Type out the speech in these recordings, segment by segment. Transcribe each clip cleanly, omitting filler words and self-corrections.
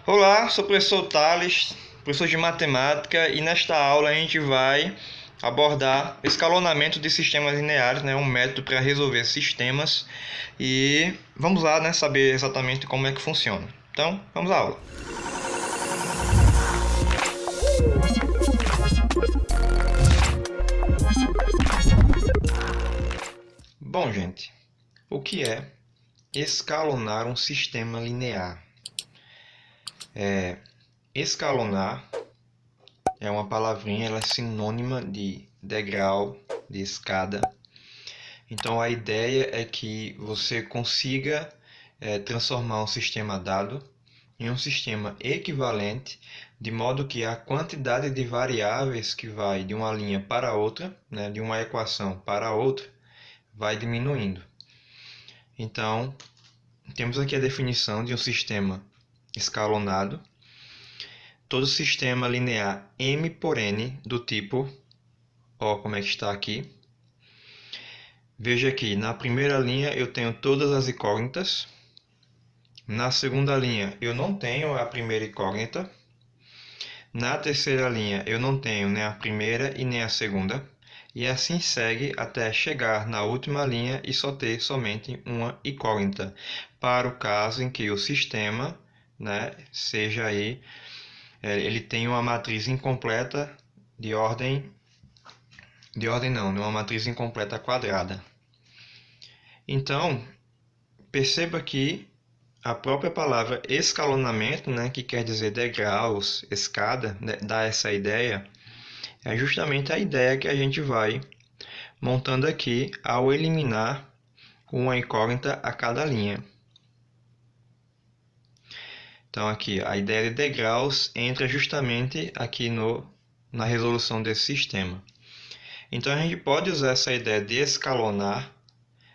Olá, sou o professor Thales, professor de matemática, e nesta aula a gente vai abordar escalonamento de sistemas lineares, um método para resolver sistemas, e vamos lá, saber exatamente como é que funciona. Então, vamos à aula. Bom, gente, o que é escalonar um sistema linear? Escalonar é uma palavrinha, ela é sinônima de degrau, de escada. Então a ideia é que você consiga transformar um sistema dado em um sistema equivalente, de modo que a quantidade de variáveis que vai de uma linha para outra, de uma equação para outra, vai diminuindo. Então, temos aqui a definição de um sistema escalonado. Todo sistema linear M por N do tipo, como é que está aqui. Veja aqui, na primeira linha eu tenho todas as incógnitas. Na segunda linha eu não tenho a primeira incógnita. Na terceira linha eu não tenho nem a primeira e nem a segunda. E assim segue até chegar na última linha e só ter somente uma incógnita, para o caso em que o sistema, seja aí, ele tem uma matriz incompleta de uma matriz incompleta quadrada. Então, perceba que a própria palavra escalonamento, que quer dizer degraus, escada, dá essa ideia. É justamente a ideia que a gente vai montando aqui ao eliminar uma incógnita a cada linha. Então aqui, a ideia de degraus entra justamente aqui na resolução desse sistema. Então a gente pode usar essa ideia de escalonar,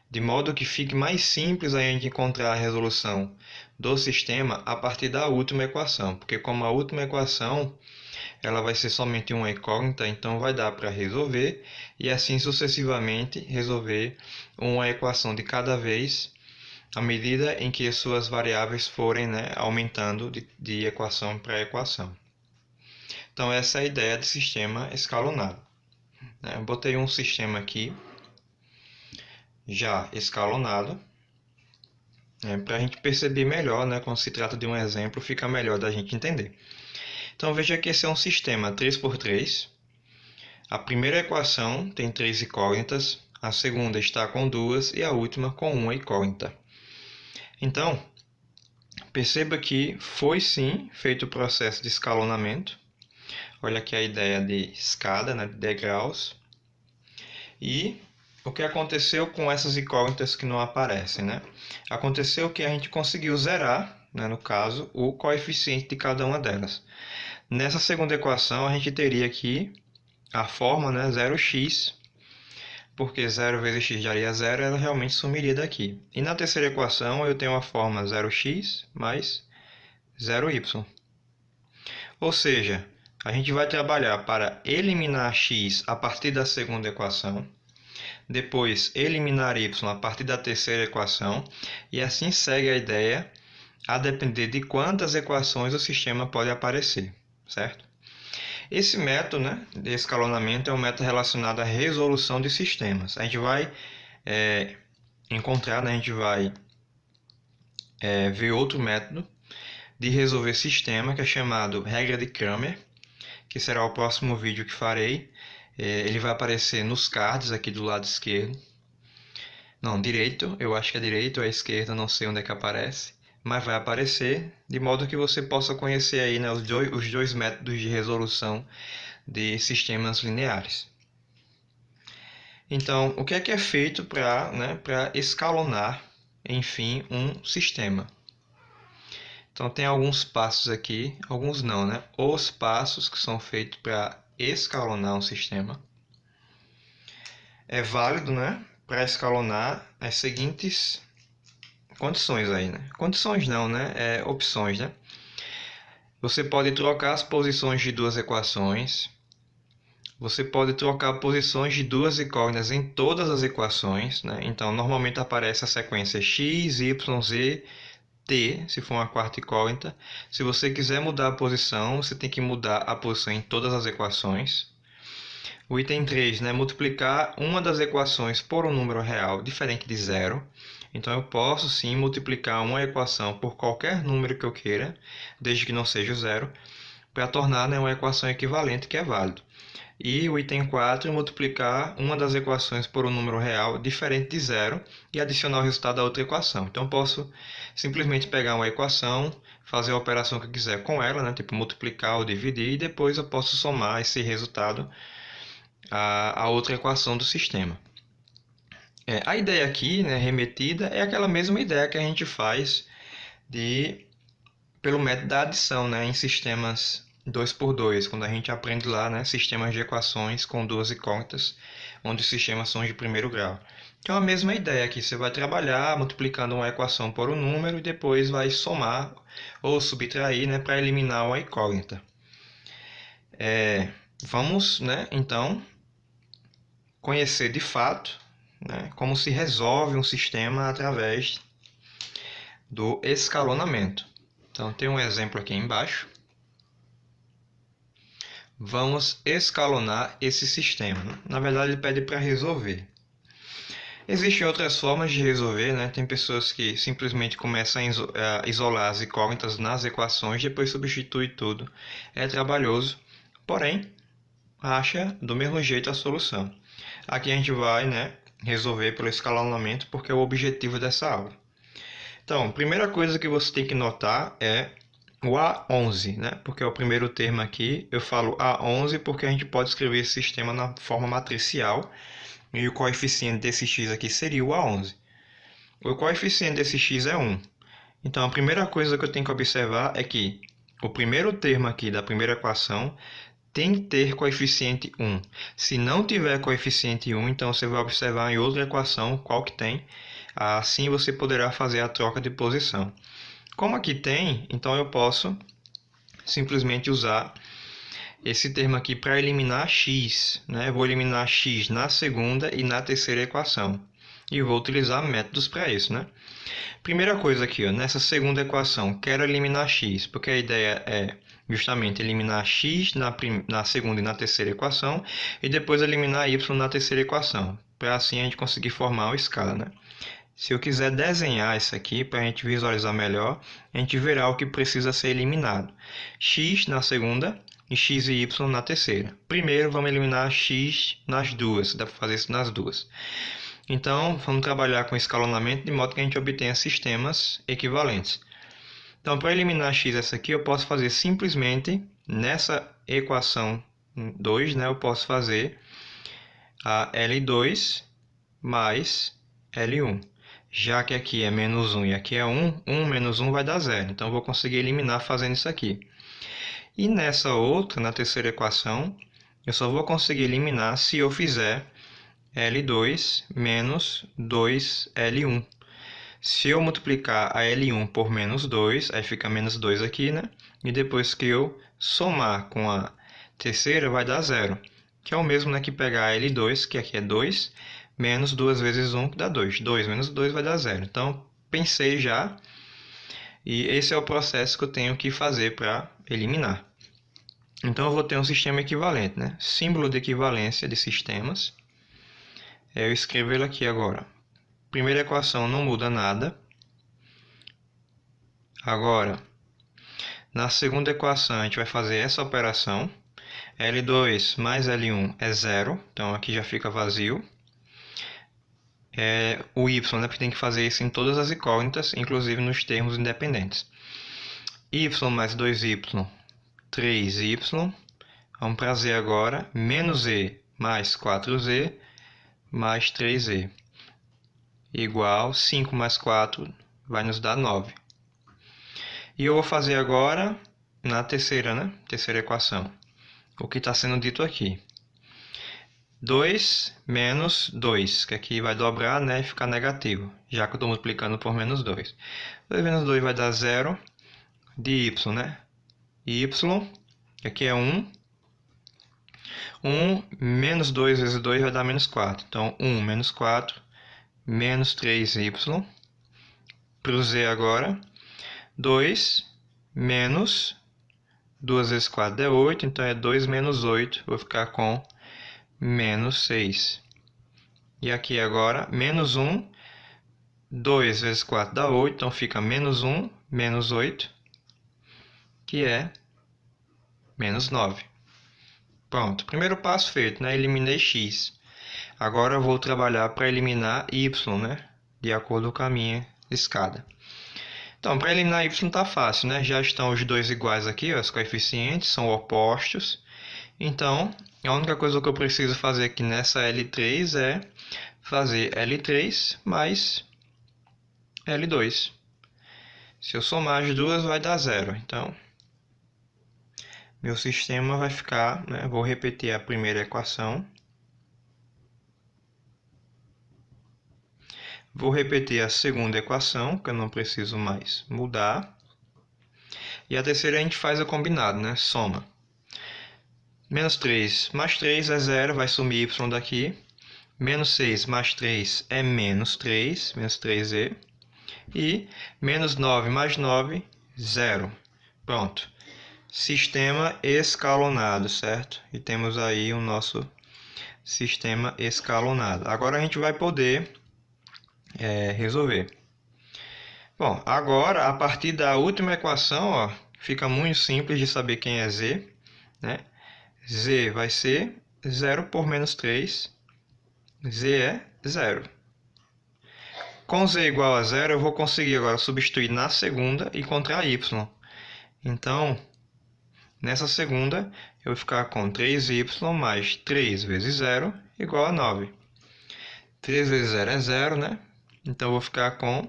de modo que fique mais simples a gente encontrar a resolução do sistema a partir da última equação, porque como a última equação ela vai ser somente uma incógnita, então vai dar para resolver e assim sucessivamente resolver uma equação de cada vez à medida em que as suas variáveis forem aumentando de equação para equação. Então essa é a ideia de sistema escalonado. Eu botei um sistema aqui já escalonado, para a gente perceber melhor, quando se trata de um exemplo, fica melhor da gente entender. Então veja que esse é um sistema 3×3. A primeira equação tem 3 incógnitas, a segunda está com 2 e a última com uma incógnita. Então, perceba que foi sim feito o processo de escalonamento. Olha aqui a ideia de escada, de degraus. E o que aconteceu com essas incógnitas que não aparecem? Aconteceu que a gente conseguiu zerar, no caso, o coeficiente de cada uma delas. Nessa segunda equação, a gente teria aqui a forma 0x, porque 0 vezes x daria 0, ela realmente sumiria daqui. E na terceira equação, eu tenho a forma 0x mais 0y. Ou seja, a gente vai trabalhar para eliminar x a partir da segunda equação, depois eliminar y a partir da terceira equação, e assim segue a ideia, a depender de quantas equações o sistema pode aparecer, certo? Esse método de escalonamento é um método relacionado à resolução de sistemas. A gente vai encontrar, a gente vai ver outro método de resolver sistema, que é chamado regra de Cramer, que será o próximo vídeo que farei. Ele vai aparecer nos cards aqui do lado esquerdo. Não, direito, eu acho que é direito ou é esquerda, não sei onde é que aparece. Mas vai aparecer, de modo que você possa conhecer aí, os dois métodos de resolução de sistemas lineares. Então, o que é feito para escalonar, enfim, um sistema? Então, tem alguns passos aqui, alguns não, Os passos que são feitos para escalonar um sistema. É válido, para escalonar as seguintes condições aí, Condições não, opções, Você pode trocar as posições de duas equações. Você pode trocar posições de duas incógnitas em todas as equações, Então, normalmente aparece a sequência x, y, z t, se for uma quarta incógnita. Se você quiser mudar a posição, você tem que mudar a posição em todas as equações. O item 3, né, multiplicar uma das equações por um número real diferente de zero. Então, eu posso sim multiplicar uma equação por qualquer número que eu queira, desde que não seja o zero, para tornar, né, uma equação equivalente que é válido. E o item 4, multiplicar uma das equações por um número real diferente de zero e adicionar o resultado da outra equação. Então, eu posso simplesmente pegar uma equação, fazer a operação que eu quiser com ela, né, tipo multiplicar ou dividir, e depois eu posso somar esse resultado à outra equação do sistema. A ideia aqui, né, remetida, é aquela mesma ideia que a gente faz pelo método da adição, né, em sistemas 2x2, quando a gente aprende lá, né, sistemas de equações com duas incógnitas, onde os sistemas são de primeiro grau. Então, a mesma ideia aqui, você vai trabalhar multiplicando uma equação por um número e depois vai somar ou subtrair, né, para eliminar uma incógnita. Vamos, né, então, conhecer de fato, né, como se resolve um sistema através do escalonamento. Então, tem um exemplo aqui embaixo. Vamos escalonar esse sistema. Na verdade, ele pede para resolver. Existem outras formas de resolver, né? Tem pessoas que simplesmente começam a isolar as incógnitas nas equações, depois substitui tudo. É trabalhoso, porém, acha do mesmo jeito a solução. Aqui a gente vai, né, resolver pelo escalonamento, porque é o objetivo dessa aula. Então, a primeira coisa que você tem que notar é o A11, né? Porque é o primeiro termo aqui. Eu falo A11 porque a gente pode escrever esse sistema na forma matricial. E o coeficiente desse x aqui seria o A11. O coeficiente desse x é 1. Então, a primeira coisa que eu tenho que observar é que o primeiro termo aqui da primeira equação tem que ter coeficiente 1. Se não tiver coeficiente 1, então você vai observar em outra equação qual que tem. Assim você poderá fazer a troca de posição. Como aqui tem, então eu posso simplesmente usar esse termo aqui para eliminar x, né? Eu vou eliminar x na segunda e na terceira equação. E vou utilizar métodos para isso, né? Primeira coisa aqui, ó, nessa segunda equação, quero eliminar x, porque a ideia é justamente eliminar x na segunda e na terceira equação, e depois eliminar y na terceira equação, para assim a gente conseguir formar uma escala, né? Se eu quiser desenhar isso aqui para a gente visualizar melhor, a gente verá o que precisa ser eliminado. X na segunda e x e y na terceira. Primeiro vamos eliminar x nas duas, dá para fazer isso nas duas. Então vamos trabalhar com escalonamento de modo que a gente obtenha sistemas equivalentes. Então para eliminar x essa aqui eu posso fazer simplesmente nessa equação 2, né, eu posso fazer a L2 mais L1. Já que aqui é menos 1 e aqui é 1, 1 menos 1 vai dar 0. Então, eu vou conseguir eliminar fazendo isso aqui. E nessa outra, na terceira equação, eu só vou conseguir eliminar se eu fizer L2 menos 2L1. Se eu multiplicar a L1 por menos 2, aí fica menos 2 aqui, né? E depois que eu somar com a terceira, vai dar 0. Que é o mesmo, né, que pegar a L2, que aqui é 2, menos 2 vezes 1, que dá 2. 2 menos 2 vai dar 0. Então, pensei já. E esse é o processo que eu tenho que fazer para eliminar. Então, eu vou ter um sistema equivalente, né? Símbolo de equivalência de sistemas. Eu escrevo ele aqui agora. Primeira equação não muda nada. Agora, na segunda equação, a gente vai fazer essa operação. L2 mais L1 é 0. Então, aqui já fica vazio. O y, né, porque tem que fazer isso em todas as incógnitas, inclusive nos termos independentes. Y mais 2y, 3y. Vamos para z agora. Menos e mais 4z mais 3e. Igual 5 mais 4 vai nos dar 9. E eu vou fazer agora na terceira, né? Terceira equação. O que está sendo dito aqui. 2 menos 2, que aqui vai dobrar, né, e ficar negativo, já que eu estou multiplicando por menos 2. 2 menos 2 vai dar 0 de y, né? Y, que aqui é 1. 1 menos 2 vezes 2 vai dar menos 4. Então, 1 menos 4, menos 3y. Para o z agora, 2 menos 2 vezes 4 é 8, então é 2 menos 8, vou ficar com menos 6. E aqui agora, menos 1, 2 vezes 4 dá 8, então fica menos 1, menos 8, que é menos 9. Pronto, primeiro passo feito, né? Eliminei x. Agora eu vou trabalhar para eliminar y, né? De acordo com a minha escada. Então, para eliminar y está fácil, né? Já estão os dois iguais aqui, ó, os coeficientes são opostos. Então, a única coisa que eu preciso fazer aqui nessa L3 é fazer L3 mais L2. Se eu somar as duas, vai dar 0. Então, meu sistema vai ficar, né? Vou repetir a primeira equação. Vou repetir a segunda equação, que eu não preciso mais mudar. E a terceira a gente faz o combinado, né? Soma. Menos 3 mais 3 é 0, vai sumir y daqui. Menos 6 mais 3 é menos 3, menos 3e. E menos 9 mais 9, 0. Pronto. Sistema escalonado, certo? E temos aí o nosso sistema escalonado. Agora a gente vai poder resolver. Bom, agora a partir da última equação, ó, fica muito simples de saber quem é z, né? Z vai ser 0 por menos 3. Z é 0. Com z igual a 0, eu vou conseguir agora substituir na segunda e encontrar y. Então, nessa segunda, eu vou ficar com 3y mais 3 vezes 0 igual a 9. 3 vezes 0 é 0, né? Então, eu vou ficar com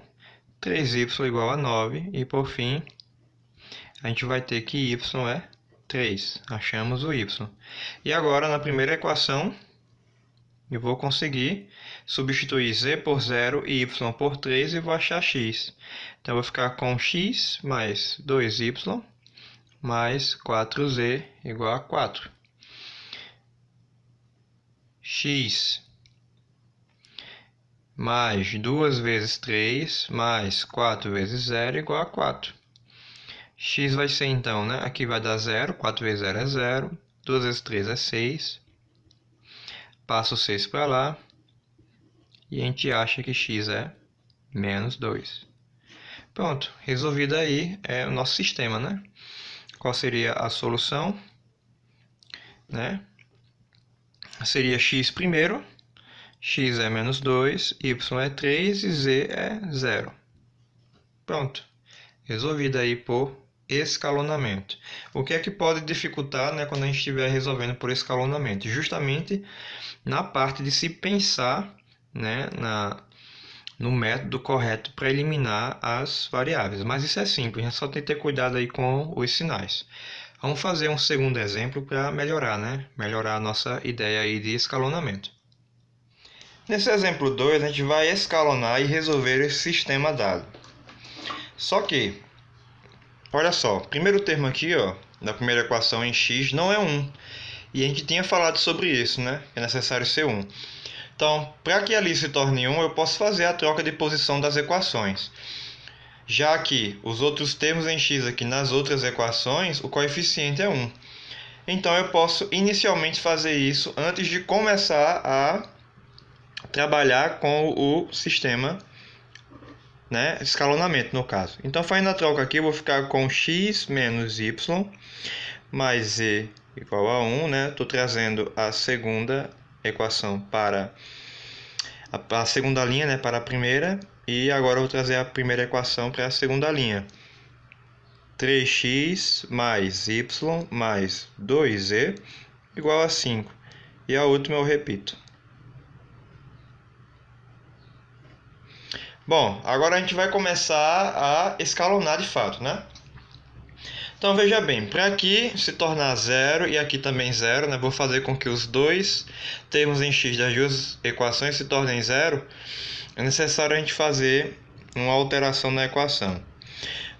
3y igual a 9. E, por fim, a gente vai ter que y é 3. Achamos o y. E agora, na primeira equação, eu vou conseguir substituir z por 0 e y por 3 e vou achar x. Então, eu vou ficar com x mais 2y mais 4z igual a 4. X mais 2 vezes 3 mais 4 vezes 0 igual a 4. X vai ser então, né? Aqui vai dar 0, 4 vezes 0 é 0, 2 vezes 3 é 6. Passa o 6 para lá. E a gente acha que x é menos 2. Pronto, resolvido aí é o nosso sistema, né? Qual seria a solução? Né? Seria x primeiro, x é menos 2, y é 3 e z é 0. Pronto, resolvido aí por escalonamento. O que é que pode dificultar, né, quando a gente estiver resolvendo por escalonamento? Justamente na parte de se pensar, né, no método correto para eliminar as variáveis. Mas isso é simples, é só ter que ter cuidado aí com os sinais. Vamos fazer um segundo exemplo para melhorar, né? Melhorar a nossa ideia aí de escalonamento. Nesse exemplo 2, a gente vai escalonar e resolver esse sistema dado. Só que, olha só, o primeiro termo aqui, ó, da primeira equação em x não é 1. E a gente tinha falado sobre isso, né? É necessário ser 1. Então, para que ali se torne 1, eu posso fazer a troca de posição das equações. Já que os outros termos em x aqui nas outras equações, o coeficiente é 1. Então, eu posso inicialmente fazer isso antes de começar a trabalhar com o sistema, né, escalonamento no caso. Então, fazendo a troca aqui, eu vou ficar com x menos y mais z igual a 1. Né? Estou trazendo a segunda equação para a segunda linha, né, para a primeira. E agora eu vou trazer a primeira equação para a segunda linha. 3x mais y mais 2z igual a 5. E a última eu repito. Bom, agora a gente vai começar a escalonar de fato, né? Então veja bem, para aqui se tornar 0 e aqui também 0, né? Vou fazer com que os dois termos em x das duas equações se tornem 0. É necessário a gente fazer uma alteração na equação.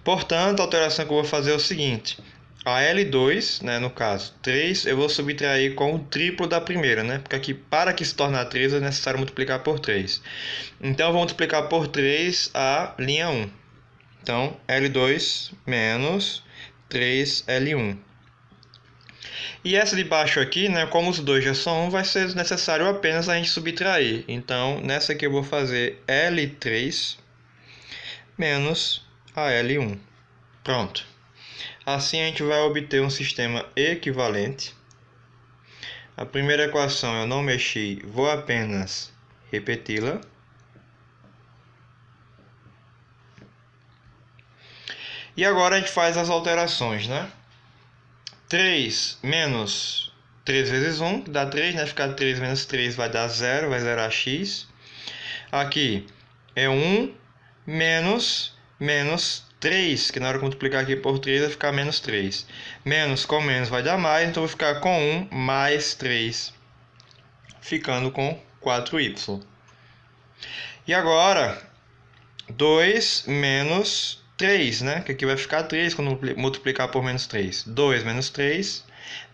Portanto, a alteração que eu vou fazer é o seguinte. A L2, né, no caso 3, eu vou subtrair com o triplo da primeira, né? Porque aqui, para que se tornar 3, é necessário multiplicar por 3. Então, eu vou multiplicar por 3 a linha 1. Então, L2 menos 3L1. E essa de baixo aqui, né, como os dois já são 1, vai ser necessário apenas a gente subtrair. Então, nessa aqui eu vou fazer L3 menos a L1. Pronto. Assim a gente vai obter um sistema equivalente. A primeira equação eu não mexi, vou apenas repeti-la. E agora a gente faz as alterações, né? 3 menos 3 vezes 1, dá 3, né? Ficar 3 menos 3 vai dar 0, vai zerar x. Aqui é 1 menos 3, que na hora de multiplicar aqui por 3 vai ficar menos 3. Menos com menos vai dar mais, então vou ficar com 1 mais 3, ficando com 4y. E agora, 2 menos 3, né? Que aqui vai ficar 3 quando multiplicar por menos 3. 2 menos 3,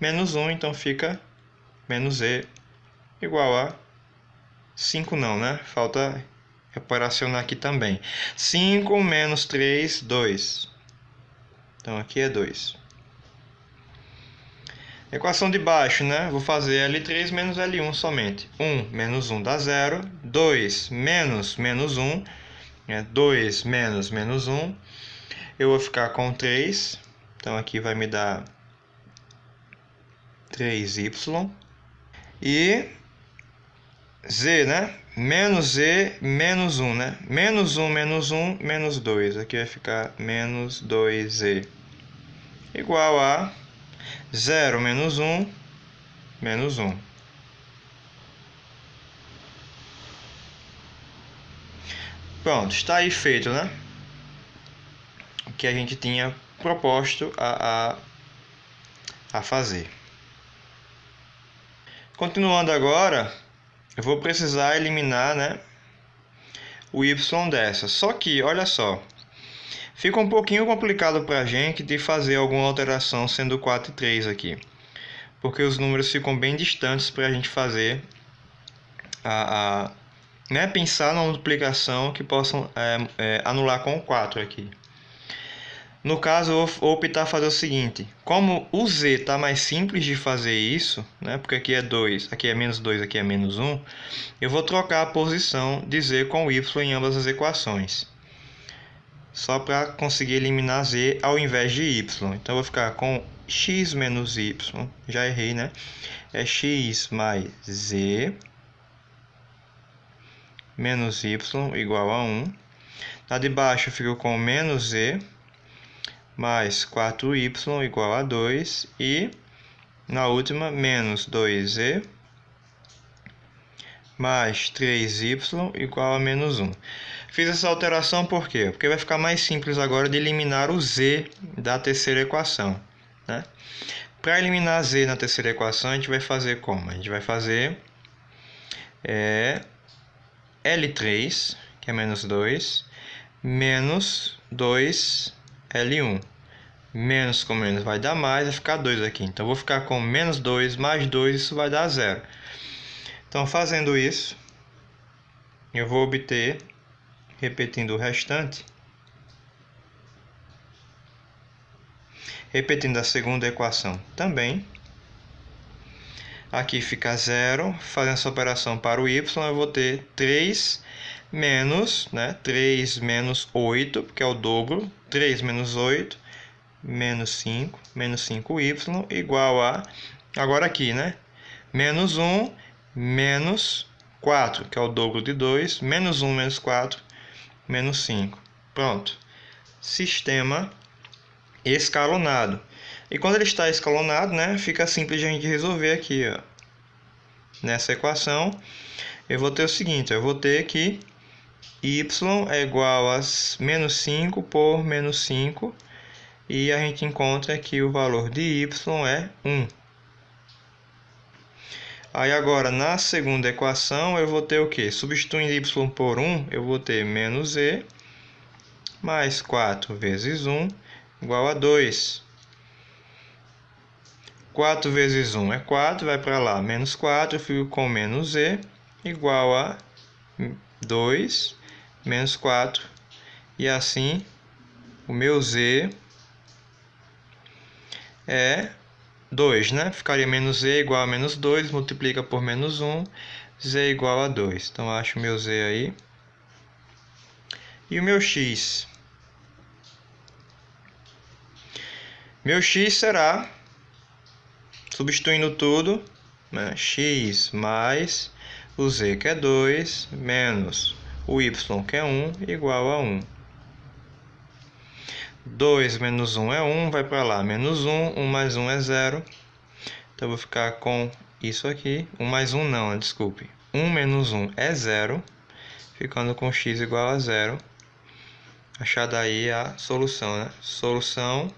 menos 1, então fica menos e igual a 5 não, né? Falta operacionar aqui também. 5 menos 3, 2. Então aqui é 2. Equação de baixo, né? Vou fazer L3 menos L1 somente. 1 menos 1 dá 0. 2 menos 1. 2 menos 1. Eu vou ficar com 3. Então aqui vai me dar 3y. E z, né? Menos z menos 1, né? Menos 1 menos 1 menos 2. Aqui vai ficar menos 2z. Igual a 0 menos 1 menos 1. Pronto, está aí feito, né? O que a gente tinha proposto a fazer. Continuando agora, eu vou precisar eliminar, né, o y dessa. Só que, olha só, fica um pouquinho complicado para a gente de fazer alguma alteração sendo 4 e 3 aqui. Porque os números ficam bem distantes para a gente fazer né, pensar na multiplicação que possam anular com o 4 aqui. No caso, eu vou optar fazer o seguinte: como o z está mais simples de fazer isso, né, porque aqui é 2, aqui é menos 2, aqui é menos 1, eu vou trocar a posição de z com y em ambas as equações. Só para conseguir eliminar z ao invés de y. Então, eu vou ficar com x menos y, já errei, né? É x mais z menos y igual a 1. Na de baixo eu fico com menos z mais 4y igual a 2. E na última, menos 2z mais 3y igual a menos 1. Fiz essa alteração por quê? Porque vai ficar mais simples agora de eliminar o z da terceira equação, né? Para eliminar z na terceira equação, a gente vai fazer como? A gente vai fazer L3, que é menos 2, menos 2L1. Menos com menos vai dar mais, vai ficar 2 aqui. Então, eu vou ficar com menos 2 mais 2, isso vai dar 0. Então, fazendo isso, eu vou obter, repetindo o restante, repetindo a segunda equação também. Aqui fica 0. Fazendo essa operação para o y, eu vou ter 3 menos, né, 3 menos 8, porque é o dobro. 3 menos 8, menos 5, menos 5y, igual a, agora aqui, né, menos 1, menos 4, que é o dobro de 2, menos 1, menos 4, menos 5. Pronto. Sistema escalonado. E quando ele está escalonado, né, fica simples de a gente resolver aqui, ó. Nessa equação, eu vou ter o seguinte, eu vou ter que y é igual a menos 5 por menos 5, e a gente encontra que o valor de y é 1. Aí agora, na segunda equação, eu vou ter o quê? Substituindo y por 1, eu vou ter menos e mais 4 vezes 1 igual a 2. 4 vezes 1 é 4, vai para lá, menos 4, eu fico com menos e igual a 2, menos 4, e assim o meu z é 2, né? Ficaria menos z igual a menos 2, multiplica por menos 1, z igual a 2. Então, acho o meu z aí. E o meu x? Meu x será, substituindo tudo, né? X mais o z, que é 2, menos o y, que é 1, igual a 1. 2 menos 1 é 1, vai para lá, menos 1, 1 mais 1 é 0. Então, eu vou ficar com isso aqui. 1 mais 1 não, desculpe. 1 menos 1 é 0, ficando com x igual a 0. Achada aí a solução, né? Solução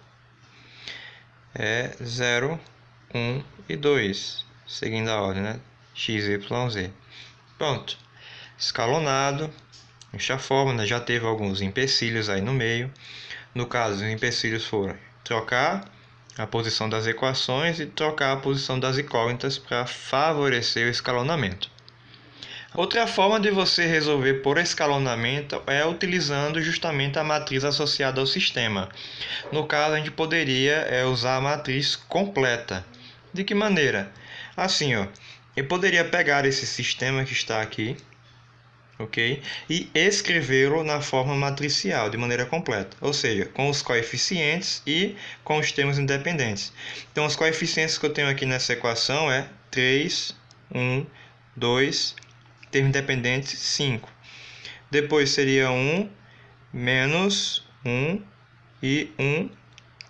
é 0, 1 e 2, seguindo a ordem, né? X, Y, Z. Pronto. Escalonado. Desta forma, né? Já teve alguns empecilhos aí no meio. No caso, os empecilhos foram trocar a posição das equações e trocar a posição das incógnitas para favorecer o escalonamento. Outra forma de você resolver por escalonamento é utilizando justamente a matriz associada ao sistema. No caso, a gente poderia usar a matriz completa. De que maneira? Assim, ó, eu poderia pegar esse sistema que está aqui, ok? E escrevê-lo na forma matricial, de maneira completa. Ou seja, com os coeficientes e com os termos independentes. Então, os coeficientes que eu tenho aqui nessa equação é 3, 1, 2, termo independente 5. Depois seria 1, menos 1 e 1,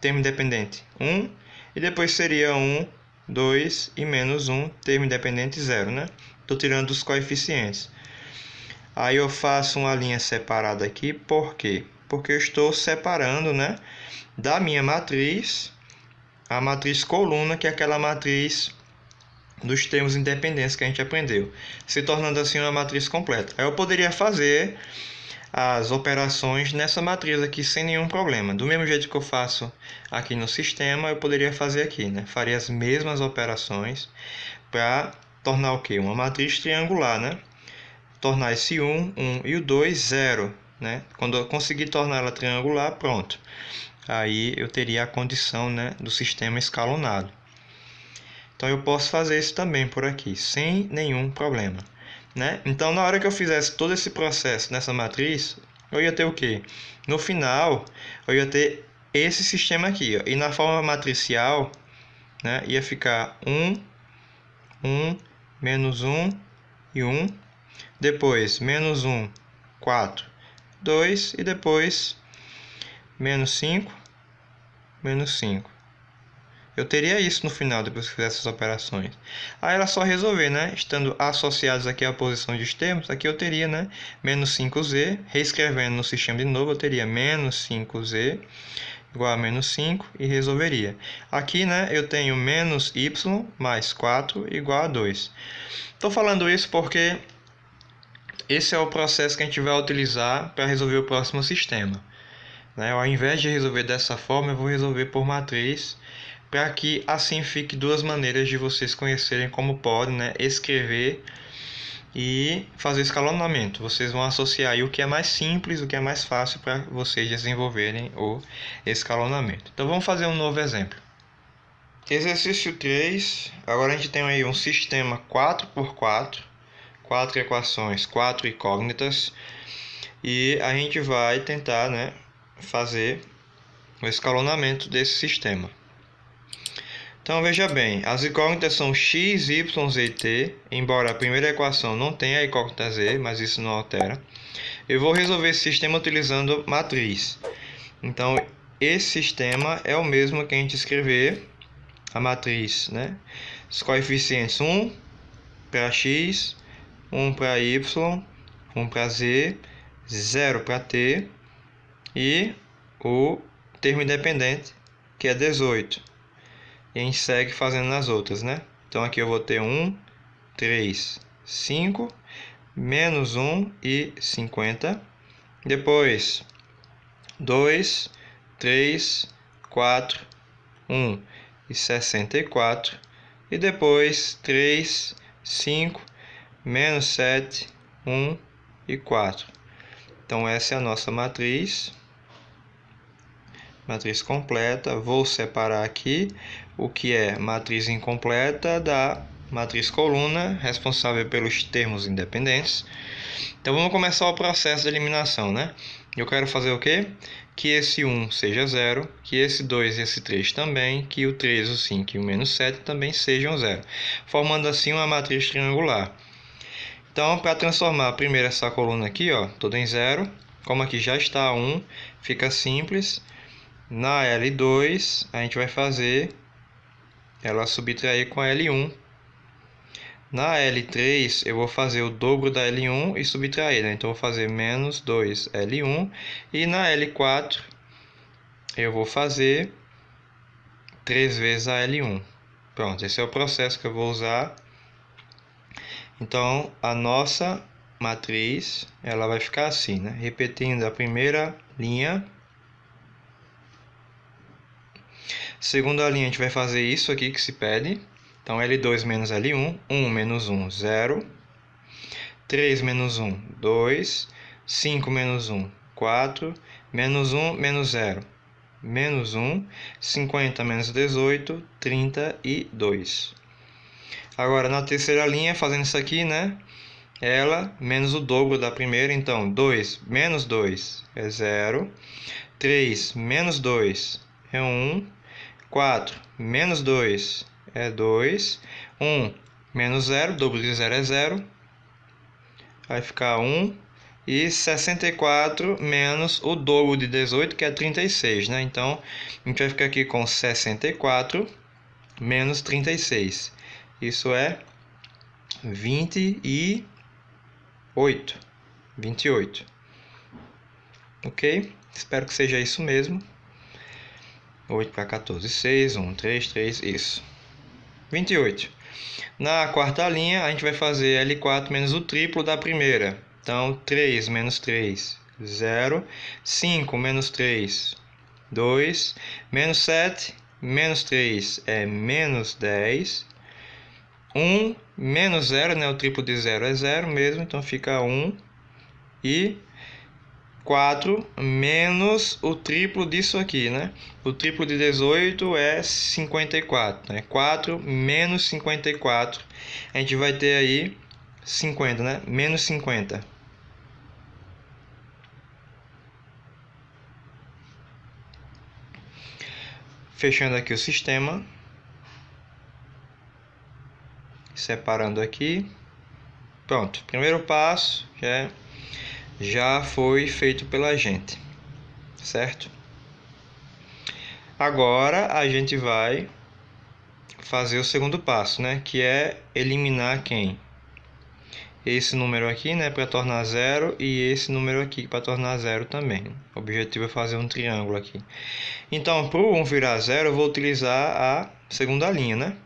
termo independente 1. E depois seria 1, 2 e menos 1, termo independente 0, né? Estou tirando os coeficientes. Aí eu faço uma linha separada aqui, por quê? Porque eu estou separando, né, da minha matriz, a matriz coluna, que é aquela matriz dos termos independentes que a gente aprendeu, se tornando assim uma matriz completa. Aí eu poderia fazer as operações nessa matriz aqui sem nenhum problema. Do mesmo jeito que eu faço aqui no sistema, eu poderia fazer aqui, né? Faria as mesmas operações para tornar o quê? Uma matriz triangular, né? Tornar esse 1, 1 e o 2, 0, né? Quando eu conseguir tornar ela triangular, pronto. Aí eu teria a condição, né, do sistema escalonado. Então, eu posso fazer isso também por aqui, sem nenhum problema, né? Então, na hora que eu fizesse todo esse processo nessa matriz, eu ia ter o quê? No final, eu ia ter esse sistema aqui, ó. E na forma matricial, né, ia ficar 1, 1, menos 1 e 1. Depois, menos 1, 4, 2. E depois, menos 5, menos 5. Eu teria isso no final, depois que fizer essas operações. Aí era só resolver, né? Estando associados aqui à posição de termos, aqui eu teria, né, menos 5z. Reescrevendo no sistema de novo, eu teria menos 5z igual a menos 5 e resolveria. Aqui, né, eu tenho menos y mais 4 igual a 2. Estou falando isso porque esse é o processo que a gente vai utilizar para resolver o próximo sistema, né? Ao invés de resolver dessa forma, eu vou resolver por matriz, para que assim fique duas maneiras de vocês conhecerem como podem, né, escrever e fazer escalonamento. Vocês vão associar aí o que é mais simples, o que é mais fácil para vocês desenvolverem o escalonamento. Então vamos fazer um novo exemplo. Exercício 3. Agora a gente tem aí um sistema 4x4, 4 equações, 4 incógnitas, e a gente vai tentar, né, fazer o escalonamento desse sistema. Então, veja bem, as incógnitas são x, y, z e t, embora a primeira equação não tenha a incógnita z, mas isso não altera. Eu vou resolver esse sistema utilizando matriz. Então, esse sistema é o mesmo que a gente escrever a matriz, né? Os coeficientes 1 para x, 1 para y, 1 para z, 0 para t e o termo independente, que é 18. E a gente segue fazendo nas outras, né? Então aqui eu vou ter 1, 3, 5, menos 1 e 50. Depois 2, 3, 4, 1 e 64. E depois 3, 5, menos 7, 1 e 4. Então essa é a nossa matriz. matriz completa. Vou separar aqui o que é matriz incompleta da matriz coluna, responsável pelos termos independentes. Então vamos começar o processo de eliminação, né? Eu quero fazer o quê? Que esse 1 seja 0, que esse 2 e esse 3 também, que o 3, o 5 e o menos 7 também sejam 0, formando assim uma matriz triangular. Então, para transformar primeiro essa coluna aqui, ó, toda em 0, como aqui já está 1, fica simples. Na L2, a gente vai fazer ela subtrair com a L1. Na L3, eu vou fazer o dobro da L1 e subtrair, né? Então, eu vou fazer menos 2L1. E na L4, eu vou fazer 3 vezes a L1. Pronto, esse é o processo que eu vou usar. Então, a nossa matriz, ela vai ficar assim, né? Repetindo a primeira linha. Segunda linha, a gente vai fazer isso aqui que se pede. Então, L2 menos L1, 1 menos 1, 0. 3 menos 1, 2. 5 menos 1, 4. Menos 1, menos 0, menos 1. 50 menos 18, 32. Agora, na terceira linha, fazendo isso aqui, né? Ela menos o dobro da primeira. Então, 2 menos 2 é 0. 3 menos 2 é 1. 4 menos 2 é 2. 1 menos 0, dobro de 0 é 0. Vai ficar 1. E 64 menos o dobro de 18, que é 36, né? Então, a gente vai ficar aqui com 64 menos 36. Isso é 28. 28. Ok? Espero que seja isso mesmo. 8 para 14, 6, 1, 3, 3, isso. 28. Na quarta linha, a gente vai fazer L4 menos o triplo da primeira. Então, 3 menos 3, 0. 5 menos 3, 2. Menos 7, menos 3 é menos 10. 1 menos 0, né? O triplo de 0 é 0 mesmo, então fica 1. E 4 menos o triplo disso aqui, né? O triplo de 18 é 54, né? 4 menos 54, a gente vai ter aí 50, né? Menos 50. Fechando aqui o sistema. Separando aqui. Pronto, primeiro passo já foi feito pela gente, certo? Agora a gente vai fazer o segundo passo, né? Que é eliminar quem? Esse número aqui, né? Para tornar 0 e esse número aqui para tornar 0 também. O objetivo é fazer um triângulo aqui. Então, para o 1 virar 0, eu vou utilizar a segunda linha, né?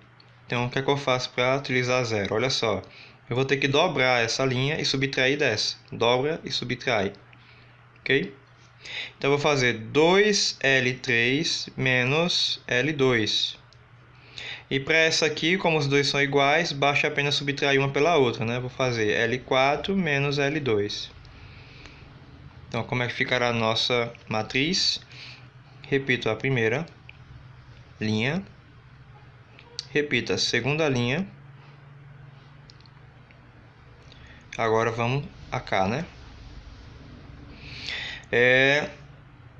Então, o que é que eu faço para utilizar 0? Olha só, eu vou ter que dobrar essa linha e subtrair dessa. Dobra e subtrai. Ok? Então, eu vou fazer 2L3 menos L2. E para essa aqui, como os dois são iguais, basta apenas subtrair uma pela outra, né? Vou fazer L4 menos L2. Então, como é que ficará a nossa matriz? Repito a primeira linha. Repita a segunda linha. Agora vamos a cá, né?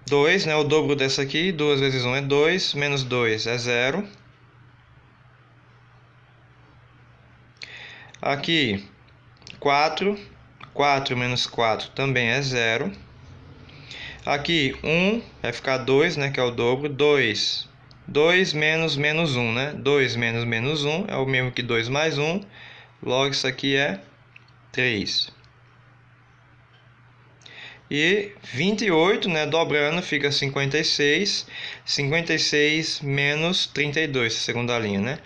2, né? O dobro dessa aqui. 2 vezes 1 é 2. Menos 2 é 0. Aqui, 4. 4 menos 4 também é 0. Aqui, 1 vai ficar 2, né? Que é o dobro. 2. 2 menos menos 1, né? 2 menos menos 1 é o mesmo que 2 mais 1. Logo, isso aqui é 3. E 28, né? Dobrando, fica 56. 56 menos 32, segunda linha, né?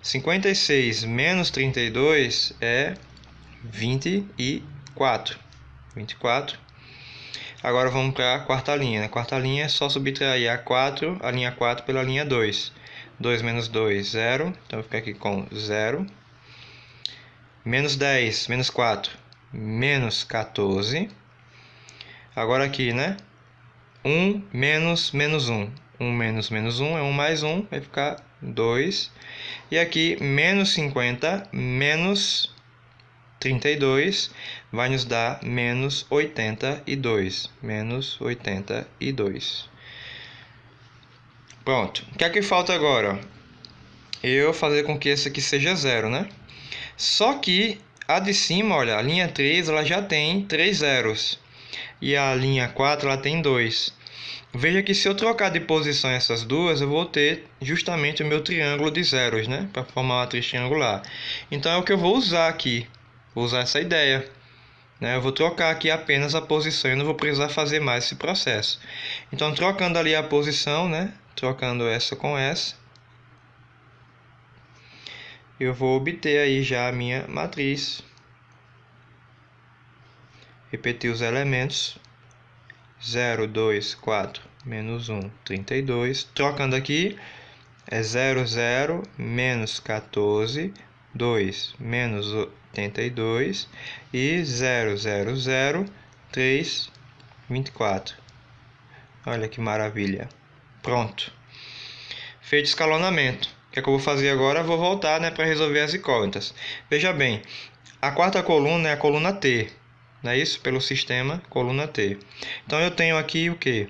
56 menos 32 é 24. 24. Agora vamos para a quarta linha. Na quarta linha é só subtrair a linha 4 pela linha 2. 2 menos 2, 0. Então fica aqui com 0. Menos 10, menos 4, menos 14. Agora aqui, né? 1 menos menos 1. 1 menos menos 1 é 1 mais 1, vai ficar 2. E aqui, menos 50 menos 32 vai nos dar menos 82. Menos 82. Pronto. O que é que falta agora? Eu fazer com que esse aqui seja 0, né? Só que a de cima, olha, a linha 3 ela já tem 3 zeros. E a linha 4 ela tem 2. Veja que se eu trocar de posição essas duas, eu vou ter justamente o meu triângulo de zeros, né? Para formar uma matriz triangular. Então é o que eu vou usar aqui. Vou usar essa ideia. Né? Eu vou trocar aqui apenas a posição e não vou precisar fazer mais esse processo. Então trocando ali a posição, né? Trocando essa com essa, eu vou obter aí já a minha matriz. Repetir os elementos. 0, 2, 4, menos 1, 32. Trocando aqui, é 0, 0, menos 14, 2, menos 82. E 0, 0, 0, 3, 24. Olha que maravilha. Pronto. Feito escalonamento. O que é que eu vou fazer agora? Eu vou voltar, né, para resolver as incógnitas. Veja bem, a quarta coluna é a coluna T. Não é isso? Pelo sistema, coluna T. Então, eu tenho aqui o quê?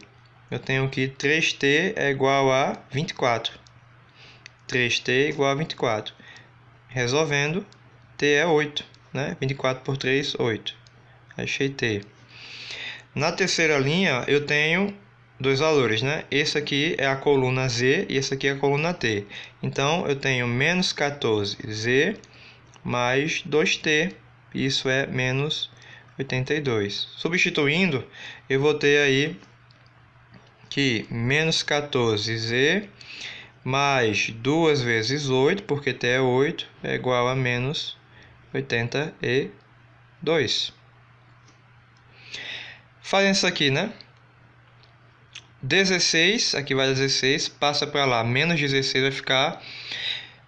Eu tenho que 3t é igual a 24. 3t é igual a 24. Resolvendo, t é 8. Né? 24 por 3, 8. Achei t. Na terceira linha, eu tenho dois valores, né? Esse aqui é a coluna z e esse aqui é a coluna t. Então, eu tenho menos 14z mais 2t. Isso é menos 82. Substituindo, eu vou ter aí que menos 14z mais 2 vezes 8, porque t é 8, é igual a menos 82. Fazendo isso aqui, né? 16, aqui vai 16, passa para lá, menos 16 vai ficar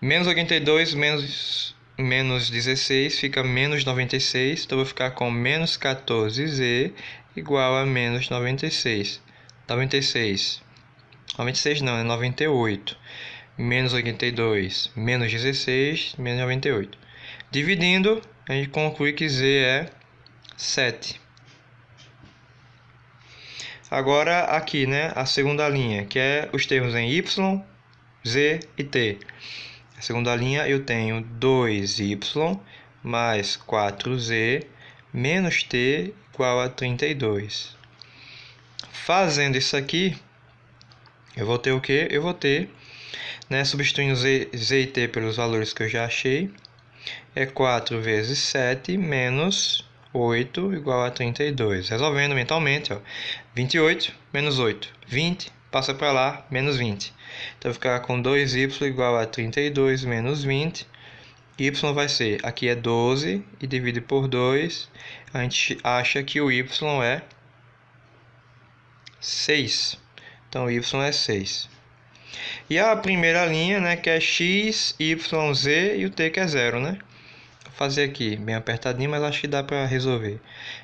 menos 82, menos 16 fica menos 96, então eu vou ficar com menos 14z igual a menos 96. 96 não, é 98. Menos 82, menos 16, menos 98. Dividindo, a gente conclui que z é 7. Agora aqui, né, a segunda linha, que é os termos em y, z e t. A segunda linha eu tenho 2y mais 4z menos t igual a 32. Fazendo isso aqui, eu vou ter o quê? Eu vou ter, né, substituindo z e t pelos valores que eu já achei, é 4 vezes 7 menos 8 igual a 32. Resolvendo mentalmente, ó, 28 menos 8, 20, passa para lá, menos 20. Então, vai ficar com 2y igual a 32 menos 20. Y vai ser, aqui é 12 e divide por 2. A gente acha que o y é 6. Então, y é 6. E a primeira linha, né, que é x, y, z e o t que é 0, né? Vou fazer aqui bem apertadinho, mas acho que dá para resolver.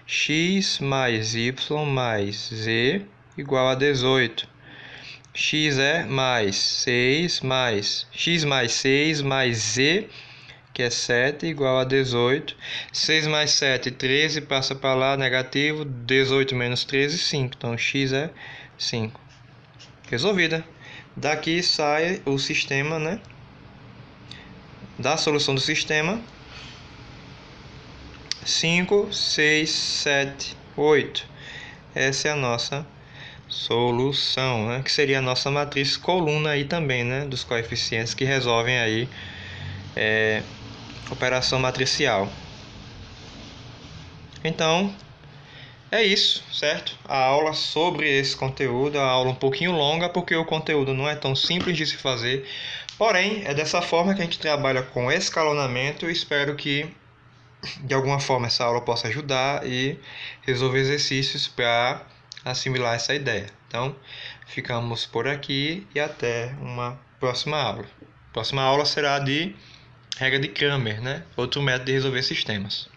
X mais y mais z igual a 18. X é mais 6 mais x mais 6 mais z, que é 7, igual a 18. 6 mais 7, 13, passa para lá, negativo. 18 menos 13, 5. Então, x é 5. Resolvida. Daqui sai o sistema, né? Da solução do sistema. 5, 6, 7, 8. Essa é a nossa solução, né? Que seria a nossa matriz coluna aí também, né? Dos coeficientes que resolvem aí operação matricial. Então, é isso, certo? A aula sobre esse conteúdo é uma aula um pouquinho longa, porque o conteúdo não é tão simples de se fazer. Porém, é dessa forma que a gente trabalha com escalonamento. Eu espero que, de alguma forma, essa aula possa ajudar e resolver exercícios para assimilar essa ideia. Então, ficamos por aqui e até uma próxima aula. A próxima aula será de regra de Cramer, né? Outro método de resolver sistemas.